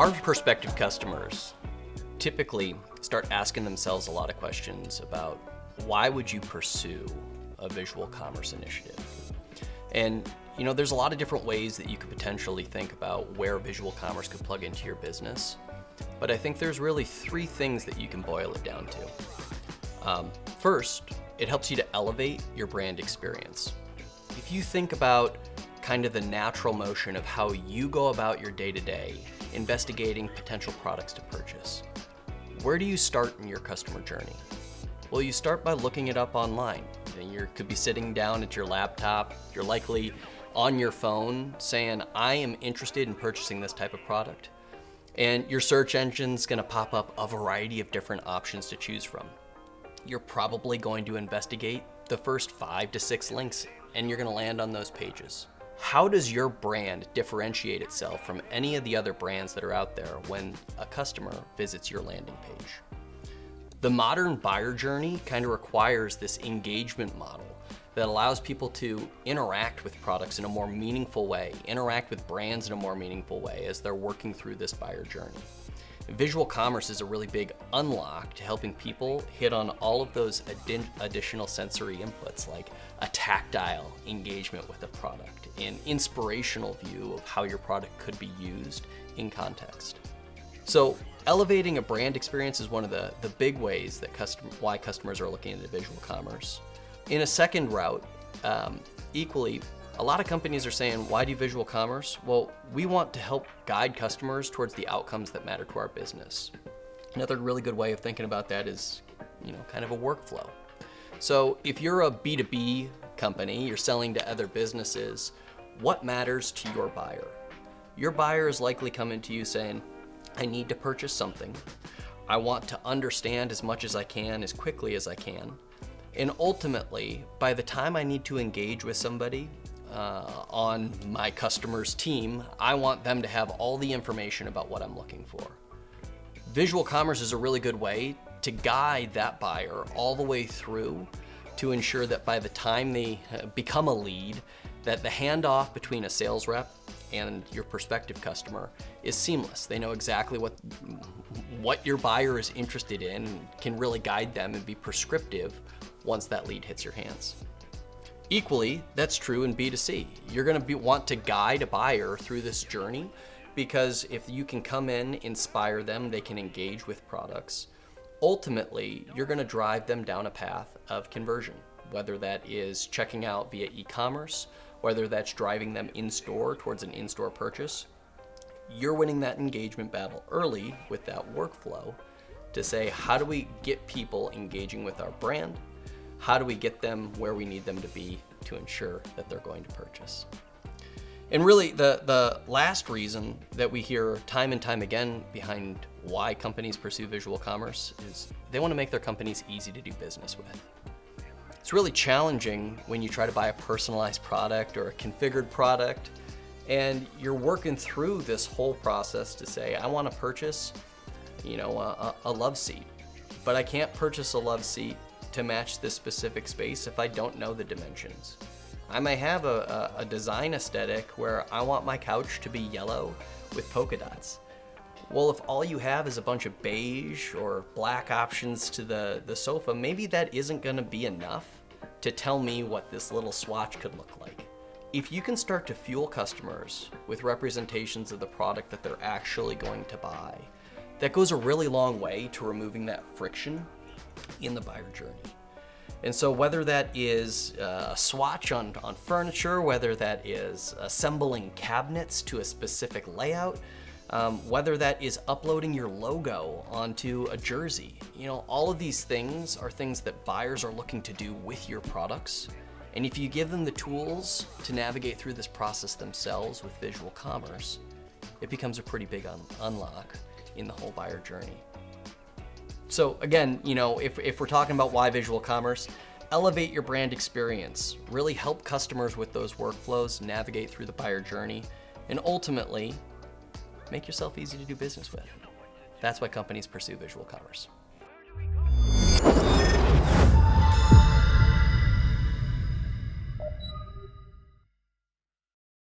Our prospective customers typically start asking themselves a lot of questions about why would you pursue a visual commerce initiative? And there's a lot of different ways that you could potentially think about where visual commerce could plug into your business. But I think there's really three things that you can boil it down to. First, it helps you to elevate your brand experience. If you think about kind of the natural motion of how you go about your day-to-day investigating potential products to purchase, where do you start in your customer journey? Well, you start by looking it up online. You could be sitting down at your laptop. You're likely on your phone saying, I am interested in purchasing this type of product. And your search engine's gonna pop up a variety of different options to choose from. You're probably going to investigate the first 5 to 6 links, and you're gonna land on those pages. How does your brand differentiate itself from any of the other brands that are out there when a customer visits your landing page? The modern buyer journey kind of requires this engagement model that allows people to interact with products in a more meaningful way, interact with brands in a more meaningful way as they're working through this buyer journey. Visual commerce is a really big unlock to helping people hit on all of those additional sensory inputs, like a tactile engagement with a product, an inspirational view of how your product could be used in context. So elevating a brand experience is one of the big ways that why customers are looking into visual commerce. In a second route, equally, a lot of companies are saying, why do visual commerce? Well, we want to help guide customers towards the outcomes that matter to our business. Another really good way of thinking about that is, kind of a workflow. So if you're a B2B company, you're selling to other businesses, what matters to your buyer? Your buyer is likely coming to you saying, I need to purchase something. I want to understand as much as I can, as quickly as I can. And ultimately, by the time I need to engage with somebody on my customer's team, I want them to have all the information about what I'm looking for. Visual commerce is a really good way to guide that buyer all the way through to ensure that by the time they become a lead, that the handoff between a sales rep and your prospective customer is seamless. They know exactly what your buyer is interested in and can really guide them and be prescriptive once that lead hits your hands. Equally, that's true in B2C. You're gonna want to guide a buyer through this journey because if you can come in, inspire them, they can engage with products. Ultimately, you're gonna drive them down a path of conversion, whether that is checking out via e-commerce, whether that's driving them in-store towards an in-store purchase. You're winning that engagement battle early with that workflow to say, how do we get people engaging with our brand? How do we get them where we need them to be to ensure that they're going to purchase? And really, the last reason that we hear time and time again behind why companies pursue visual commerce is they want to make their companies easy to do business with. It's really challenging when you try to buy a personalized product or a configured product, and you're working through this whole process to say, I want to purchase, a love seat, but I can't purchase a love seat to match this specific space if I don't know the dimensions. I may have a design aesthetic where I want my couch to be yellow with polka dots. Well, if all you have is a bunch of beige or black options to the sofa, maybe that isn't gonna be enough to tell me what this little swatch could look like. If you can start to fuel customers with representations of the product that they're actually going to buy, that goes a really long way to removing that friction in the buyer journey. And so whether that is a swatch on furniture, whether that is assembling cabinets to a specific layout, whether that is uploading your logo onto a jersey, all of these things are things that buyers are looking to do with your products. And if you give them the tools to navigate through this process themselves with visual commerce, it becomes a pretty big unlock in the whole buyer journey. So again, if we're talking about why visual commerce, elevate your brand experience, really help customers with those workflows, navigate through the buyer journey, and ultimately make yourself easy to do business with. That's why companies pursue visual commerce.